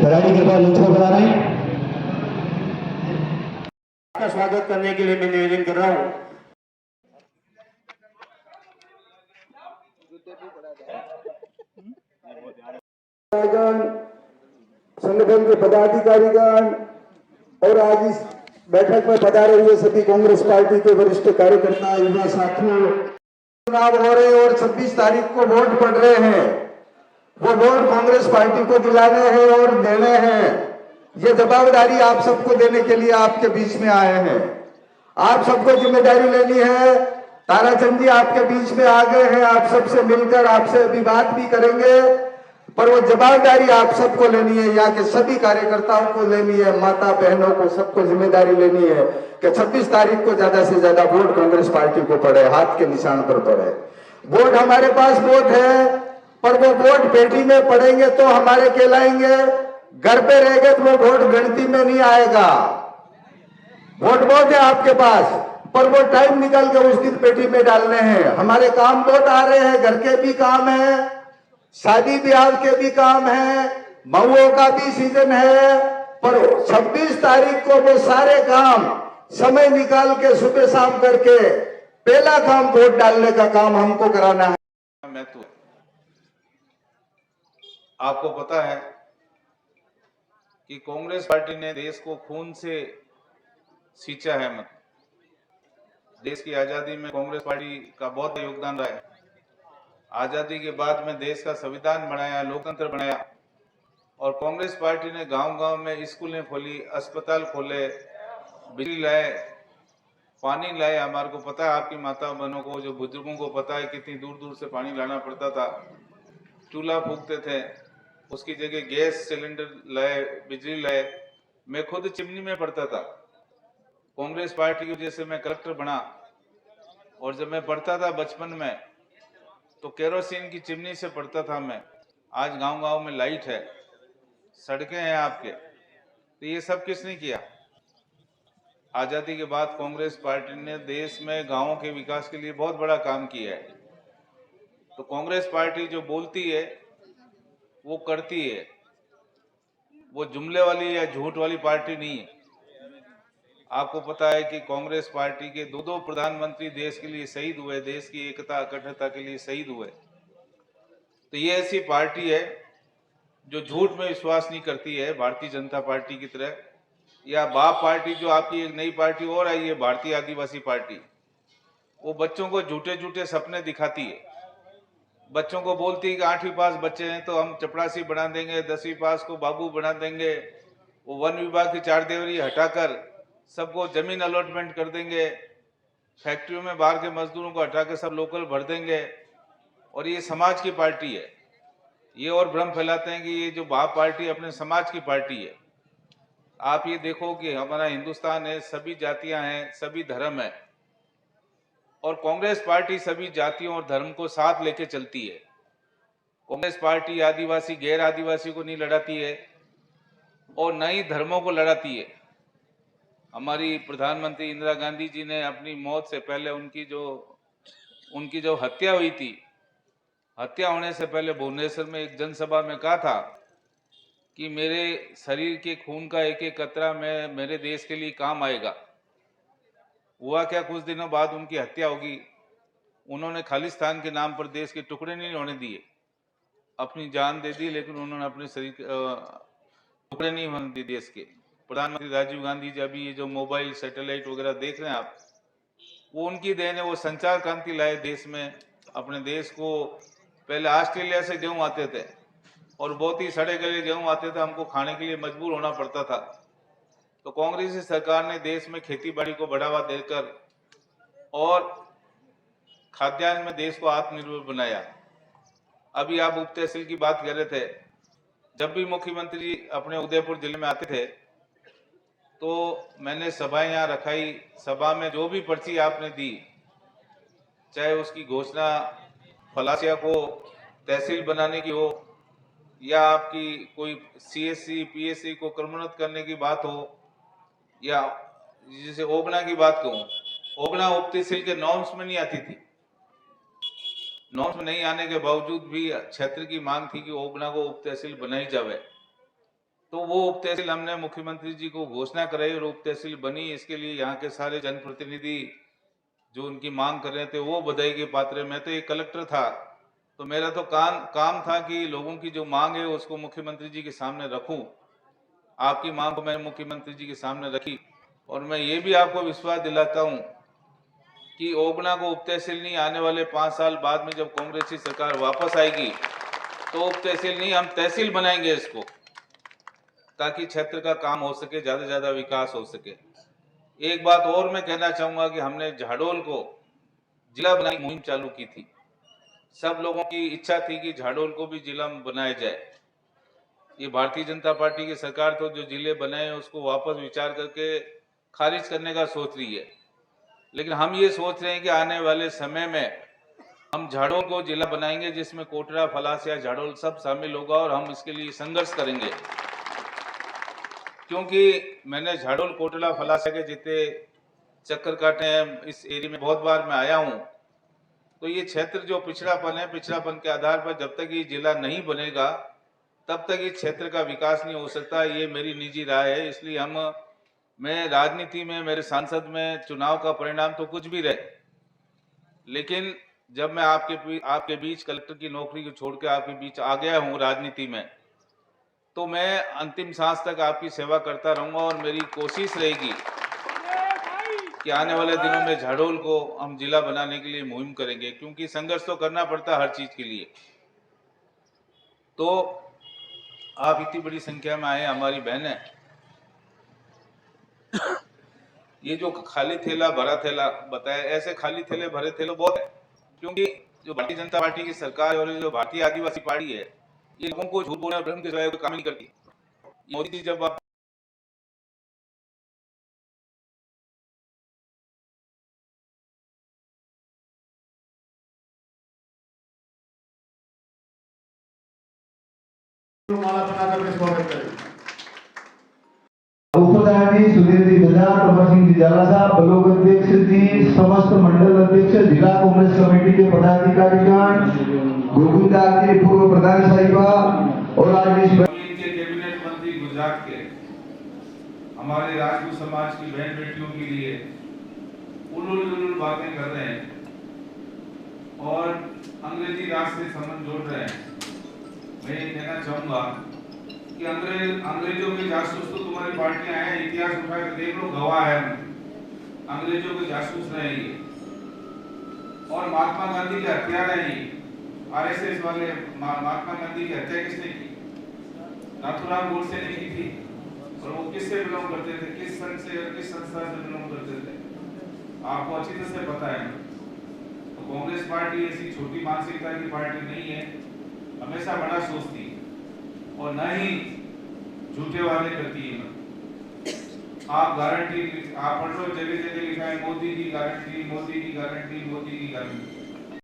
खिलाड़ी के बाद लुत्फ बना रहे हैं। आपका स्वागत करने के लिए मैं निवेदन कर रहा हूं। संगठन के पदाधिकारीगण और आज इस बैठक में पधारे हुए सभी कांग्रेस पार्टी के वरिष्ठ कार्यकर्ता, युवा साथियों, चुनाव हो रहे और 26 तारीख को वोट पड़ रहे हैं। वो वोट कांग्रेस पार्टी को दिलाने हैं और देने हैं। ये जवाबदारी आप सबको देने के लिए आपके बीच में आए हैं। आप सबको जिम्मेदारी लेनी है। ताराचंद जी आपके बीच में आ गए हैं। आप सबसे मिलकर आपसे अभी बात भी करेंगे, पर वो जवाबदारी आप सबको लेनी है, यहाँ के सभी कार्यकर्ताओं को लेनी है, माता बहनों को, सबको जिम्मेदारी लेनी है कि 26 तारीख को ज्यादा से ज्यादा वोट कांग्रेस पार्टी को पड़े, हाथ के निशान पर पड़े। वोट हमारे पास बहुत है, पर वो वोट पेटी में पड़ेंगे तो हमारे कहलाएंगे, घर पे रहेंगे तो वो वोट गिनती में नहीं आएगा। वोट बहुत है आपके पास, पर वो टाइम निकाल के उस दिन पेटी में डालने हैं। हमारे काम बहुत आ रहे हैं, घर के भी काम है, शादी ब्याह के भी काम है, महुओं का भी सीजन है, पर 26 तारीख को वो सारे काम समय निकाल के सुबह शाम करके पहला काम वोट डालने का काम हमको कराना है। मैं तो आपको पता है कि कांग्रेस पार्टी ने देश को खून से सींचा है। देश की आजादी में कांग्रेस पार्टी का बहुत योगदान रहा है। आजादी के बाद में देश का संविधान बनाया, लोकतंत्र बनाया, और कांग्रेस पार्टी ने गांव-गांव में स्कूलें खोली, अस्पताल खोले, बिजली लाए, पानी लाए। हमारे को पता है, आपकी माता बहनों को, जो बुजुर्गों को पता है कितनी दूर दूर से पानी लाना पड़ता था। चूल्हा फूकते थे, उसकी जगह गैस सिलेंडर लाए, बिजली लाए। मैं खुद चिमनी में पढ़ता था। कांग्रेस पार्टी की वजह से मैं कलेक्टर बना, और जब मैं पढ़ता था बचपन में तो केरोसिन की चिमनी से पढ़ता था मैं। आज गांव-गांव में लाइट है, सड़कें हैं आपके। तो ये सब किसने किया? आजादी के बाद कांग्रेस पार्टी ने देश में गांवों के विकास के लिए बहुत बड़ा काम किया है। तो कांग्रेस पार्टी जो बोलती है वो करती है, वो जुमले वाली या झूठ वाली पार्टी नहीं है। आपको पता है कि कांग्रेस पार्टी के दो प्रधानमंत्री देश के लिए शहीद हुए, देश की एकता अखंडता के लिए शहीद हुए। तो ये ऐसी पार्टी है जो झूठ में विश्वास नहीं करती है, भारतीय जनता पार्टी की तरह। या बाप पार्टी जो आपकी एक नई पार्टी और आई है, भारतीय आदिवासी पार्टी, वो बच्चों को झूठे झूठे सपने दिखाती है। बच्चों को बोलती है कि 8वीं पास बच्चे हैं तो हम चपरासी बना देंगे, 10वीं पास को बाबू बना देंगे, वो वन विभाग की 4 देवरी हटाकर सबको जमीन अलॉटमेंट कर देंगे, फैक्ट्रियों में बाहर के मजदूरों को हटाकर सब लोकल भर देंगे। और ये समाज की पार्टी है। ये और भ्रम फैलाते हैं कि ये जो बाप पार्टी अपने समाज की पार्टी है। आप ये देखो कि हमारा हिंदुस्तान है, सभी जातियां हैं, सभी धर्म है, और कांग्रेस पार्टी सभी जातियों और धर्म को साथ लेके चलती है। कांग्रेस पार्टी आदिवासी गैर आदिवासी को नहीं लड़ाती है और न ही धर्मों को लड़ाती है। हमारी प्रधानमंत्री इंदिरा गांधी जी ने अपनी मौत से पहले उनकी जो हत्या हुई थी, हत्या होने से पहले भुवनेश्वर में एक जनसभा में कहा था कि मेरे शरीर के खून का एक एक कतरा में मेरे देश के लिए काम आएगा। हुआ क्या, कुछ दिनों बाद उनकी हत्या होगी। उन्होंने खालिस्तान के नाम पर देश के टुकड़े नहीं होने दिए, अपनी जान दे दी, लेकिन उन्होंने अपने शरीर टुकड़े नहीं होने दिए देश के। प्रधानमंत्री राजीव गांधी जी अभी ये जो मोबाइल सैटेलाइट वगैरह देख रहे हैं आप, वो उनकी देन है। वो संचार क्रांति लाए देश में। अपने देश को पहले ऑस्ट्रेलिया से गेहूं आते थे और बहुत ही सड़े गले गेहूं आते थे, हमको खाने के लिए मजबूर होना पड़ता था। तो कांग्रेस सरकार ने देश में खेती बाड़ी को बढ़ावा देकर और खाद्यान्न में देश को आत्मनिर्भर बनाया। अभी आप उप तहसील की बात कर रहे थे। जब भी मुख्यमंत्री जी अपने उदयपुर जिले में आते थे तो मैंने सभाएं यहाँ रखाई। सभा में जो भी पर्ची आपने दी, चाहे उसकी घोषणा फलासिया को तहसील बनाने की हो, या आपकी कोई सीएससी पीएससी को क्रमोन्नत करने की बात हो, या जिसे ओगना की बात कहूँ, ओगना उप तहसील के नॉर्म्स में नहीं आती थी। नॉर्म्स में नहीं आने के बावजूद भी क्षेत्र की मांग थी कि ओगना को उप तहसील बनाई जावे। तो वो उप तहसील हमने मुख्यमंत्री जी को घोषणा कराई और उप तहसील बनी। इसके लिए यहाँ के सारे जनप्रतिनिधि जो उनकी मांग कर रहे थे वो बधाई के पात्र। मैं तो एक कलेक्टर था, तो मेरा तो काम था कि लोगों की जो मांग है उसको मुख्यमंत्री जी के सामने रखूं। आपकी मांग को मैंने मुख्यमंत्री जी के सामने रखी और मैं ये भी आपको विश्वास दिलाता हूं कि ओगना को उप तहसील नहीं, आने वाले 5 साल बाद में जब कांग्रेस की सरकार वापस आएगी तो उप तहसील नहीं, हम तहसील बनाएंगे इसको, ताकि क्षेत्र का काम हो सके, ज्यादा से ज्यादा विकास हो सके। एक बात और मैं कहना चाहूंगा कि हमने झाडोल को जिला बनाने की मुहिम चालू की थी। सब लोगों की इच्छा थी कि झाडोल को भी जिला बनाया जाए। ये भारतीय जनता पार्टी की सरकार तो जो जिले बनाए उसको वापस विचार करके खारिज करने का सोच रही है, लेकिन हम ये सोच रहे हैं कि आने वाले समय में हम झाडोल को जिला बनाएंगे जिसमें कोटरा, फलासिया, झाडोल सब शामिल होगा और हम इसके लिए संघर्ष करेंगे। क्योंकि मैंने झाडोल, कोटला, फलासिया के जितने चक्कर काटे हैं, इस एरिया में बहुत बार मैं आया हूं, तो ये क्षेत्र जो पिछड़ापन है, पिछड़ापन के आधार पर जब तक ये जिला नहीं बनेगा तब तक इस क्षेत्र का विकास नहीं हो सकता। ये मेरी निजी राय है। इसलिए मैं राजनीति में, मेरे सांसद में चुनाव का परिणाम तो कुछ भी रहे, लेकिन जब मैं आपके बीच कलेक्टर की नौकरी को छोड़ के आपके बीच आ गया हूँ राजनीति में, तो मैं अंतिम सांस तक आपकी सेवा करता रहूंगा और मेरी कोशिश रहेगी कि आने वाले दिनों में झाडोल को हम जिला बनाने के लिए मुहिम करेंगे, क्योंकि संघर्ष तो करना पड़ता है हर चीज के लिए। तो आप इतनी बड़ी संख्या में आए, हमारी बहनें, ये जो खाली थैला भरा थैला बताया, ऐसे खाली थैले भरे थैले बहुत है, क्योंकि जो भारतीय जनता पार्टी की सरकार और जो भारतीय आदिवासी पार्टी है, ये लोगों को झूठ बोलने और भ्रम के सिवाय कोई काम नहीं करती। मोदी जी जब आप माला बनाकर के स्वागत करें। उपप्रधान जी सुधीर जी बजाज, अमर सिंह जी जाला साहब, ब्लॉक अध्यक्ष जी, समस्त मंडल अध्यक्ष, जिला कांग्रेस कमेटी के पदाधिकारीगण, गोविंदा जी पूर्व प्रधान साहिबा और आज इस के कैबिनेट मंत्री गुजरात के हमारे राजपूत समाज की बहन बेटियों के लिए उलूल बातें कर रहे हैं और अंग्रेजी राज से संबंध जोड़ रहे हैं। मैं ये कहना चाहूंगा कि अंग्रेजों के जासूस तो तुम्हारी पार्टियां हैं, इतिहास उठा कर देख लो, गवाह है। अंग्रेजों के जासूस रहे ये और महात्मा गांधी के हत्यारा है ये। आरएसएस वाले महात्मा गांधी की हत्या किसने की? नाथुराम गोडसे ने की थी। और वो किससे बिलोंग करते थे, किस संघ से और किस संस्था से बिलोंग करते थे, आपको अच्छी तरह से पता है। तो कांग्रेस पार्टी ऐसी छोटी मानसिकता की पार्टी नहीं है, हमेशा बड़ा सोचती और न ही झूठे वाले करती है। आप गारंटी, आप पढ़ लो, जगह जगह लिखा है मोदी की गारंटी, मोदी की गारंटी, मोदी की गारंटी।